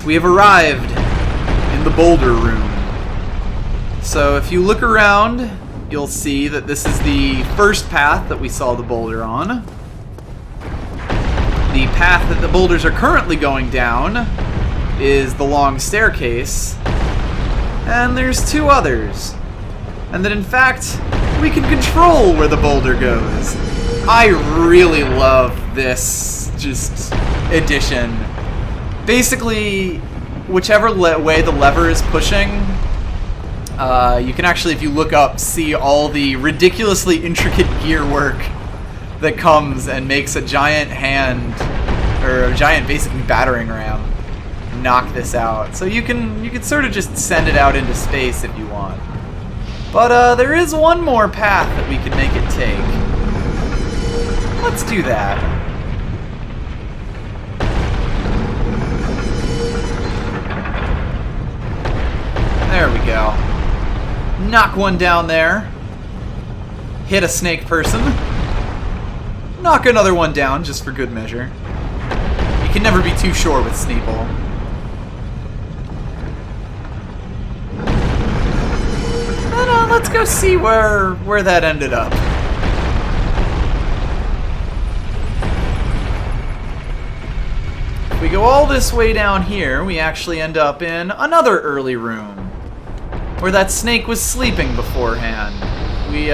we have arrived in the boulder room. So if you look around, you'll see that this is the first path that we saw the boulder on. The path that the boulders are currently going down is the long staircase. And there's two others. And that in fact, we can control where the boulder goes. I really love this just addition. Basically, whichever way the lever is pushing, you can actually, if you look up, see all the ridiculously intricate gear work that comes and makes a giant hand, or a giant basically battering ram, knock this out. So you can sort of just send it out into space if you want. But there is one more path that we can make it take. Let's do that. There we go. Knock one down there. Hit a snake person. Knock another one down, just for good measure. You can never be too sure with Sneeple. And let's go see where that ended up. If we go all this way down here, we actually end up in another early room, where that snake was sleeping beforehand. We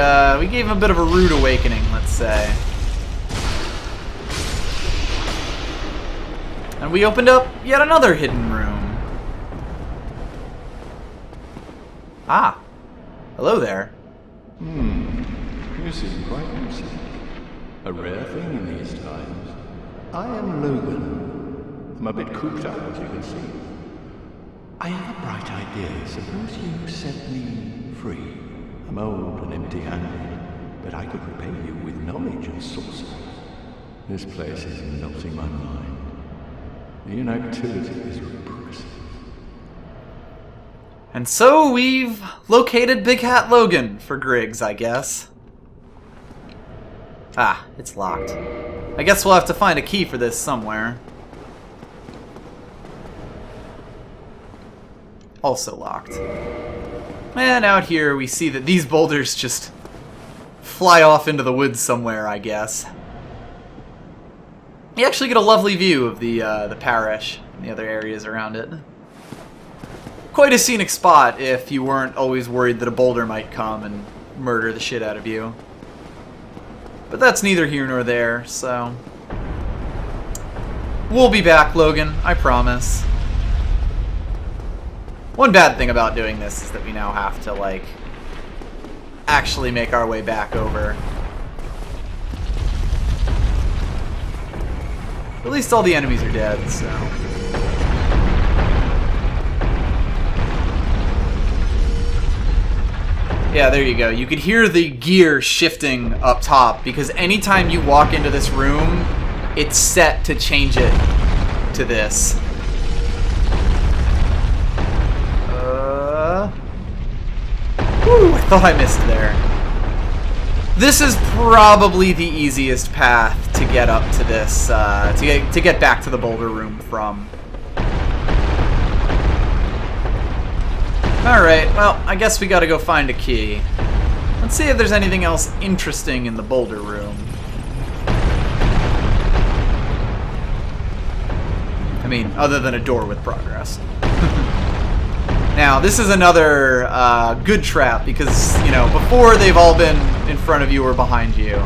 gave him a bit of a rude awakening, let's say. And we opened up yet another hidden room. Ah. Hello there. You seem quite lucid. A rare thing in these times. I am Logan. I'm a bit cooped up, as you can see. I have a bright idea. Suppose you set me free. I'm old and empty-handed, but I could repay you with knowledge and sorcery. This place is melting my mind. The inactivity is repressive. And so we've located Big Hat Logan for Griggs, I guess. Ah, it's locked. I guess we'll have to find a key for this somewhere. Also locked. And out here we see that these boulders just fly off into the woods somewhere, I guess. You actually get a lovely view of the parish and the other areas around it. Quite a scenic spot if you weren't always worried that a boulder might come and murder the shit out of you. But that's neither here nor there, so... We'll be back, Logan, I promise. One bad thing about doing this is that we now have to, like, actually make our way back over. At least all the enemies are dead, so... Yeah, there you go. You could hear the gear shifting up top, because anytime you walk into this room, it's set to change it to this. Whew, I thought I missed there. This is probably the easiest path to get up to this, to get back to the boulder room from. Alright, well, I guess we gotta go find a key. Let's see if there's anything else interesting in the boulder room. I mean, other than a door with progress. Now, this is another good trap, because, you know, before they've all been in front of you or behind you.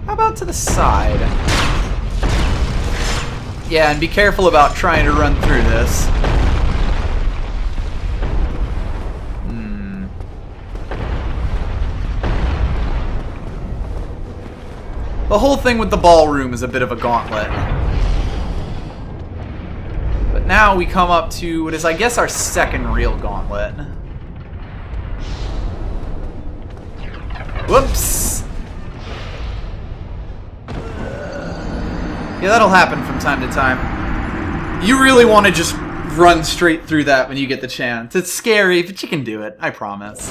How about to the side? Yeah, and be careful about trying to run through this. The whole thing with the ballroom is a bit of a gauntlet. But now we come up to what is, I guess, our second real gauntlet. Whoops! Yeah, that'll happen from time to time. You really want to just run straight through that when you get the chance. It's scary, but you can do it, I promise.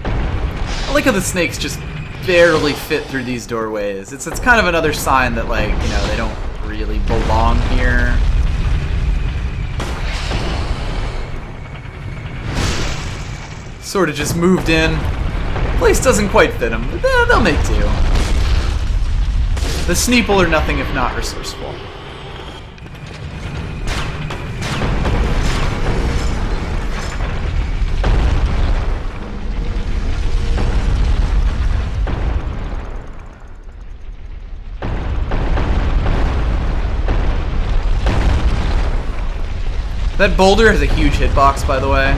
I like how the snakes just barely fit through these doorways. It's kind of another sign that, like, you know, they don't really belong along here. Sort of just moved in. Place doesn't quite fit them, but they'll make do. The Sneeple are nothing if not resourceful. That boulder has a huge hitbox, by the way.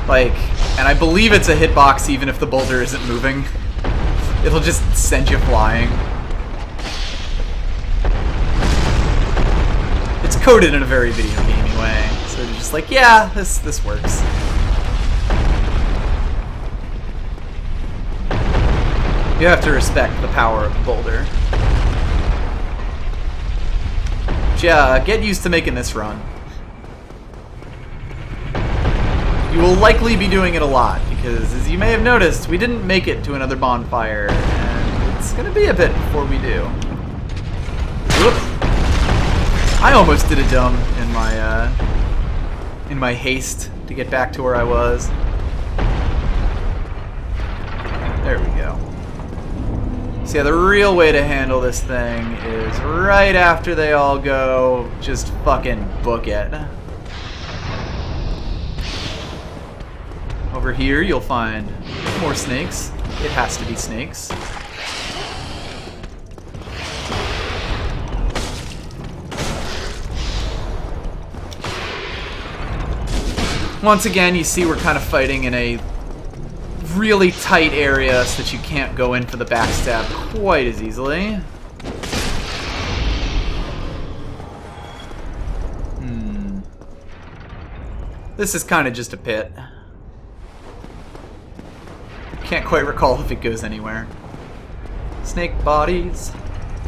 Like, and I believe it's a hitbox even if the boulder isn't moving. It'll just send you flying. It's coded in a very video gamey way, so it's just like, yeah, this works. You have to respect the power of the boulder. But yeah, get used to making this run. You will likely be doing it a lot, because as you may have noticed, we didn't make it to another bonfire, and it's gonna be a bit before we do. Whoop. I almost did a dumb in my haste to get back to where I was. There we go. So yeah, the real way to handle this thing is right after they all go, just fucking book it. Over here, you'll find more snakes. It has to be snakes. Once again, you see we're kind of fighting in a really tight area so that you can't go in for the backstab quite as easily. This is kind of just a pit. Can't quite recall if it goes anywhere. Snake bodies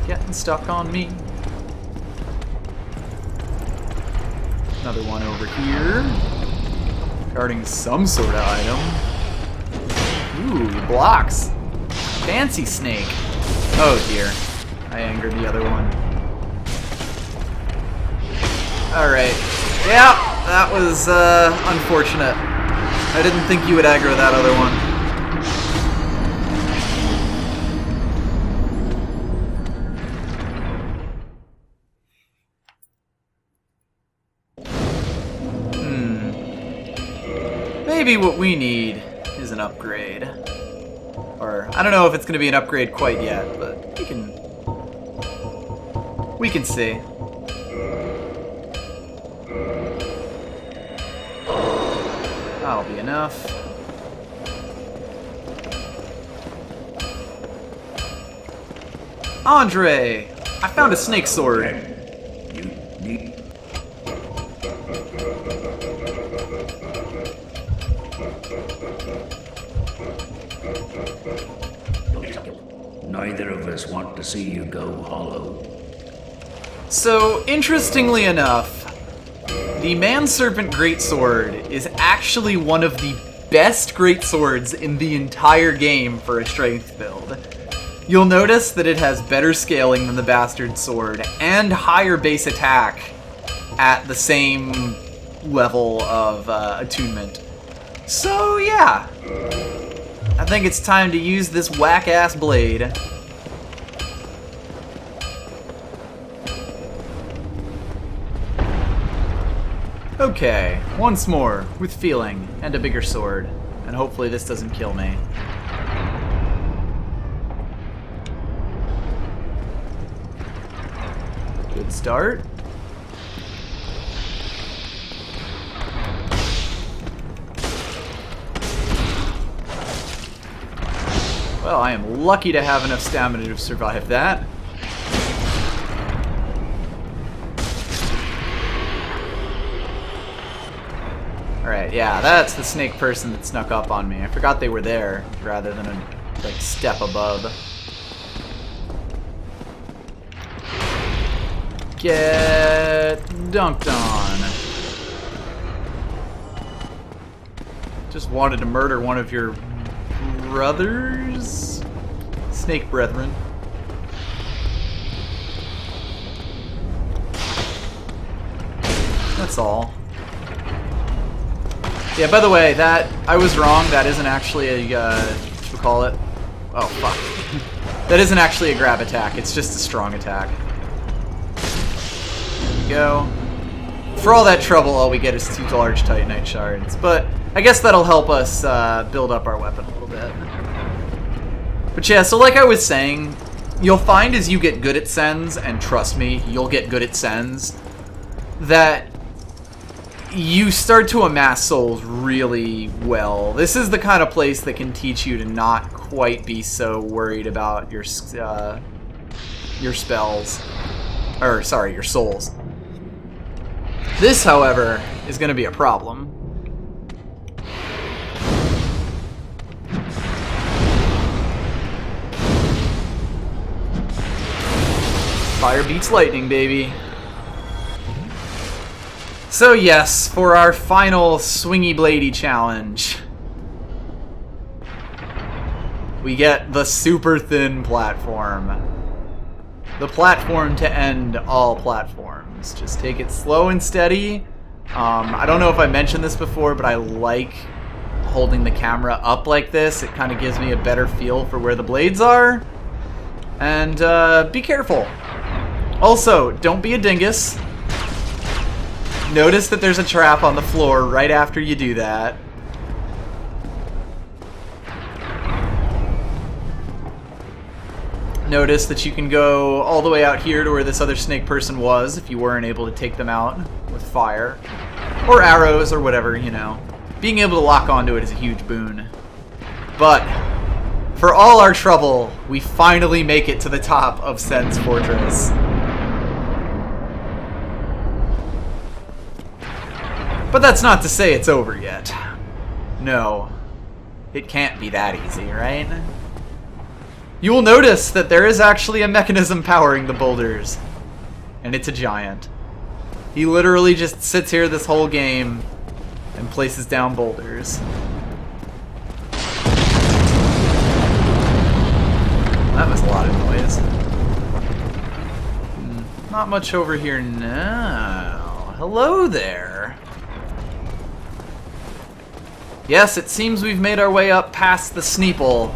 getting stuck on me. Another one over here. Guarding some sort of item. Ooh, blocks. Fancy snake. Oh dear. I angered the other one. Alright. Yeah, that was unfortunate. I didn't think you would aggro that other one. Maybe what we need is an upgrade. Or, I don't know if it's going to be an upgrade quite yet, but we can see. That'll be enough. Andre! I found a snake sword. Neither of us want to see you go hollow. So, interestingly enough, the Man-Serpent Greatsword is actually one of the best greatswords in the entire game for a strength build. You'll notice that it has better scaling than the Bastard Sword and higher base attack at the same level of attunement. So, yeah. I think it's time to use this whack-ass blade. Okay, once more, with feeling, and a bigger sword. And hopefully this doesn't kill me. Good start. Well, I am lucky to have enough stamina to survive that. Alright, yeah, that's the snake person that snuck up on me. I forgot they were there, rather than a, like, step above. Get dunked on. Just wanted to murder one of your brothers? Snake brethren. That's all. Yeah, by the way, that... I was wrong. That isn't actually a... what should we call it? Oh, fuck. That isn't actually a grab attack. It's just a strong attack. There we go. For all that trouble, all we get is 2 large Titanite shards. But I guess that'll help us build up our weapon a little bit. But yeah, so like I was saying, you'll find as you get good at sends, and trust me, you'll get good at sends, that you start to amass souls really well. This is the kind of place that can teach you to not quite be so worried about your spells. Or, sorry, your souls. This, however, is going to be a problem. Fire beats lightning, baby. So yes, for our final swingy bladey challenge, we get the super thin platform. The platform to end all platforms. Just take it slow and steady. I don't know if I mentioned this before, but I like holding the camera up like this. It kind of gives me a better feel for where the blades are. And be careful. Also, don't be a dingus. Notice that there's a trap on the floor right after you do that. Notice that you can go all the way out here to where this other snake person was if you weren't able to take them out with fire. Or arrows or whatever, you know. Being able to lock onto it is a huge boon. But for all our trouble, we finally make it to the top of Sen's Fortress. But that's not to say it's over yet. No. It can't be that easy, right? You will notice that there is actually a mechanism powering the boulders. And it's a giant. He literally just sits here this whole game and places down boulders. That was a lot of noise. Not much over here now. Hello there. Yes, it seems we've made our way up past the Sneeple.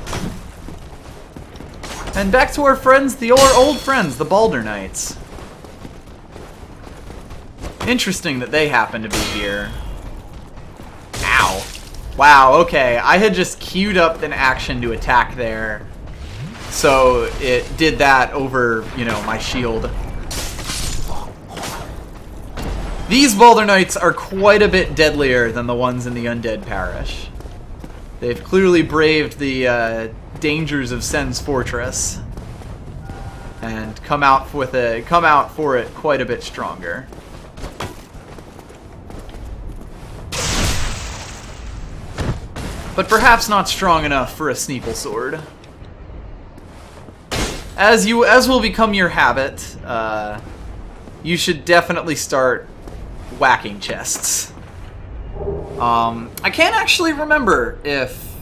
And back to our friends, our old friends, the Balder Knights. Interesting that they happen to be here. Ow. Wow, okay. I had just queued up an action to attack there. So it did that over, you know, my shield. These Balder Knights are quite a bit deadlier than the ones in the Undead Parish. They've clearly braved the dangers of Sen's Fortress and come out for it quite a bit stronger. But perhaps not strong enough for a Sneeple sword. As will become your habit, you should definitely start whacking chests. I can't actually remember if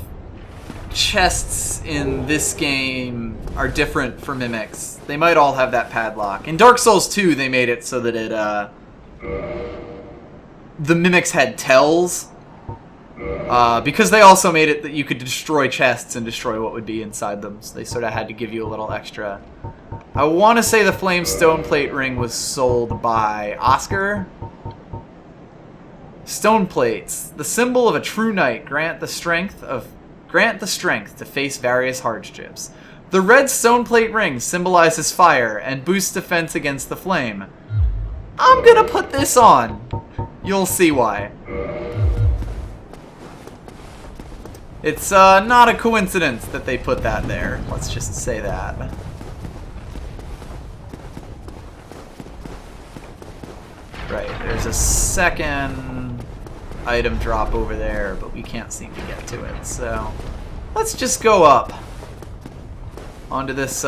chests in this game are different for mimics. They might all have that padlock. In Dark Souls 2, they made it so that the mimics had tells. Because they also made it that you could destroy chests and destroy what would be inside them. So they sort of had to give you a little extra. I want to say the Flame Stone Plate Ring was sold by Oscar. Stone plates, the symbol of a true knight, grant the strength to face various hardships. The red stone plate ring symbolizes fire and boosts defense against the flame. I'm gonna put this on. You'll see why. It's not a coincidence that they put that there. Let's just say that. Right, there's a second item drop over there, but we can't seem to get to it, so let's just go up onto this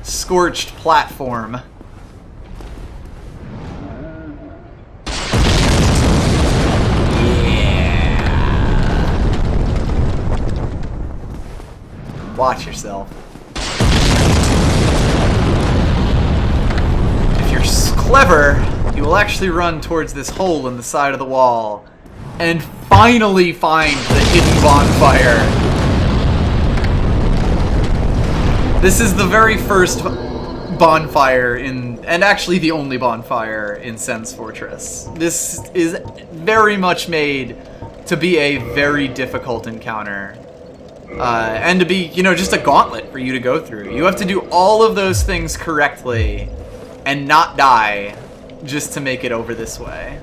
scorched platform. Yeah. Watch yourself. If you're clever, you will actually run towards this hole in the side of the wall and finally find the hidden bonfire. This is the very first bonfire and actually the only bonfire in Sen's Fortress. This is very much made to be a very difficult encounter. And to be, you know, just a gauntlet for you to go through. You have to do all of those things correctly and not die just to make it over this way.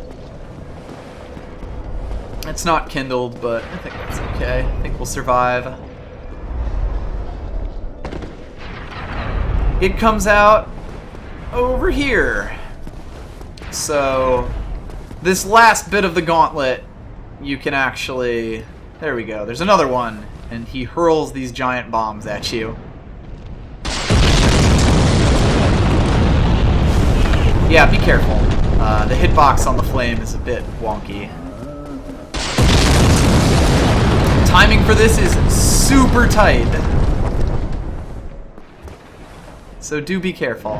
It's not kindled, but I think that's okay. I think we'll survive. It comes out over here. So, this last bit of the gauntlet, you can actually... There we go. There's another one. And he hurls these giant bombs at you. Yeah, be careful. The hitbox on the flame is a bit wonky. Timing for this is super tight. So do be careful.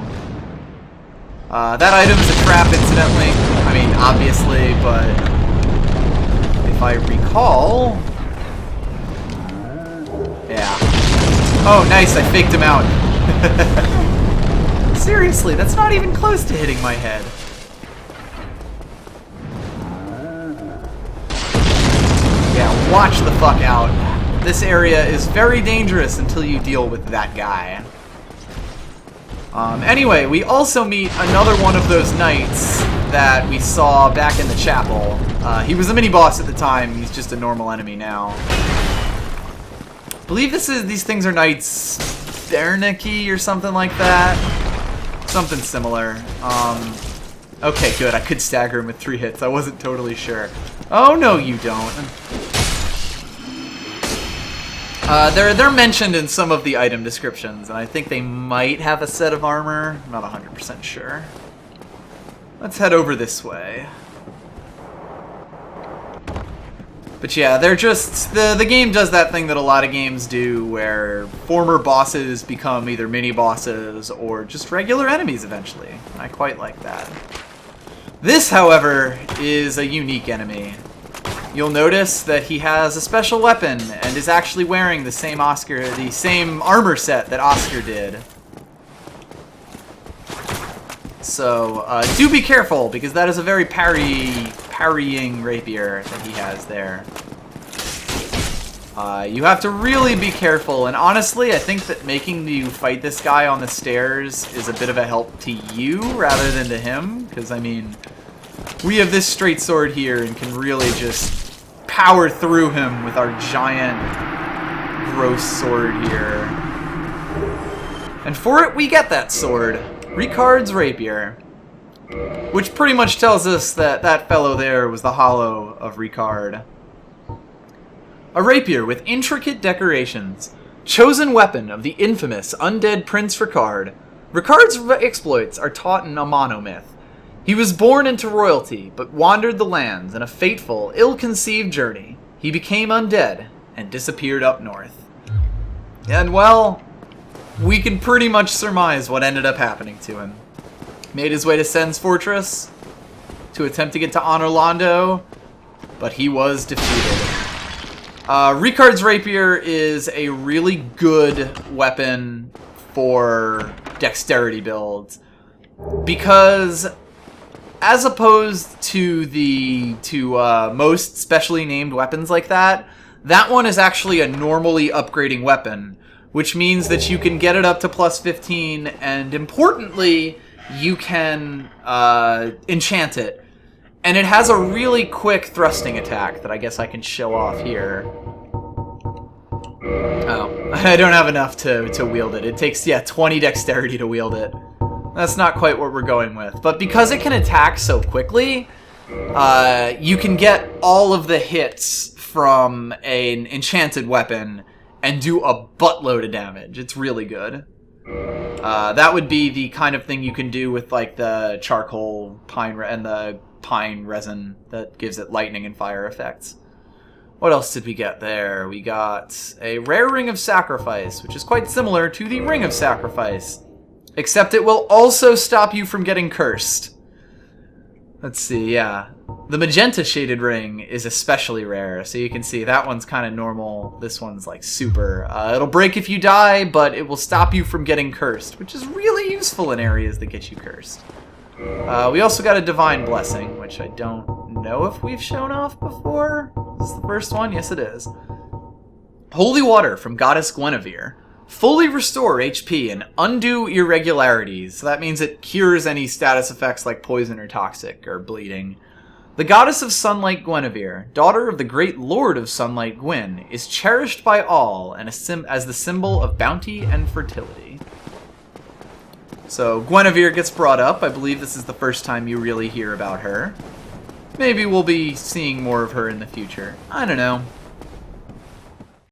That item is a trap, incidentally. I mean, obviously, but if I recall... Yeah. Oh, nice, I faked him out. Seriously, that's not even close to hitting my head. Yeah, watch the fuck out. This area is very dangerous until you deal with that guy. Anyway, we also meet another one of those knights that we saw back in the chapel. He was a mini-boss at the time, he's just a normal enemy now. I believe these things are knights Bernicky or something like that. Something similar. Okay, good, I could stagger him with 3 hits, I wasn't totally sure. Oh, no you don't. They're mentioned in some of the item descriptions, and I think they might have a set of armor. I'm not 100% sure. Let's head over this way. But yeah, they're just... The game does that thing that a lot of games do, where former bosses become either mini-bosses or just regular enemies eventually. I quite like that. This, however, is a unique enemy. You'll notice that he has a special weapon and is actually wearing the same armor set that Oscar did. So, do be careful, because that is a very parrying rapier that he has there. You have to really be careful, and honestly, I think that making you fight this guy on the stairs is a bit of a help to you rather than to him, because, I mean, we have this straight sword here and can really just power through him with our giant, gross sword here. And for it, we get that sword, Ricard's Rapier, which pretty much tells us that that fellow there was the hollow of Ricard. A rapier with intricate decorations, chosen weapon of the infamous undead Prince Ricard. Ricard's exploits are taught in a monomyth. He was born into royalty, but wandered the lands in a fateful, ill-conceived journey. He became undead and disappeared up north. And, well, we can pretty much surmise what ended up happening to him. Made his way to Sen's Fortress to attempt to get to Anorlando, but he was defeated. Ricard's Rapier is a really good weapon for dexterity builds, because as opposed to most specially named weapons like that, that one is actually a normally upgrading weapon, which means that you can get it up to plus 15, and importantly, you can enchant it. And it has a really quick thrusting attack that I guess I can show off here. Oh, I don't have enough to wield it. It takes, 20 dexterity to wield it. That's not quite what we're going with. But because it can attack so quickly, you can get all of the hits from an enchanted weapon and do a buttload of damage. It's really good. That would be the kind of thing you can do with like the charcoal and the pine resin that gives it lightning and fire effects. What else did we get there? We got a rare Ring of Sacrifice, which is quite similar to the Ring of Sacrifice, except it will also stop you from getting cursed. Let's see, yeah. The magenta shaded ring is especially rare, so you can see that one's kind of normal. This one's like super. It'll break if you die, but it will stop you from getting cursed, which is really useful in areas that get you cursed. We also got a divine blessing, which I don't know if we've shown off before. Is this the first one? Yes, it is. Holy water from Goddess Guinevere. Fully restore HP and undo irregularities. So that means it cures any status effects like poison or toxic or bleeding. The goddess of sunlight Guinevere, daughter of the great lord of sunlight Gwyn, is cherished by all and as the symbol of bounty and fertility. So Guinevere gets brought up. I believe this is the first time you really hear about her. Maybe we'll be seeing more of her in the future. I don't know.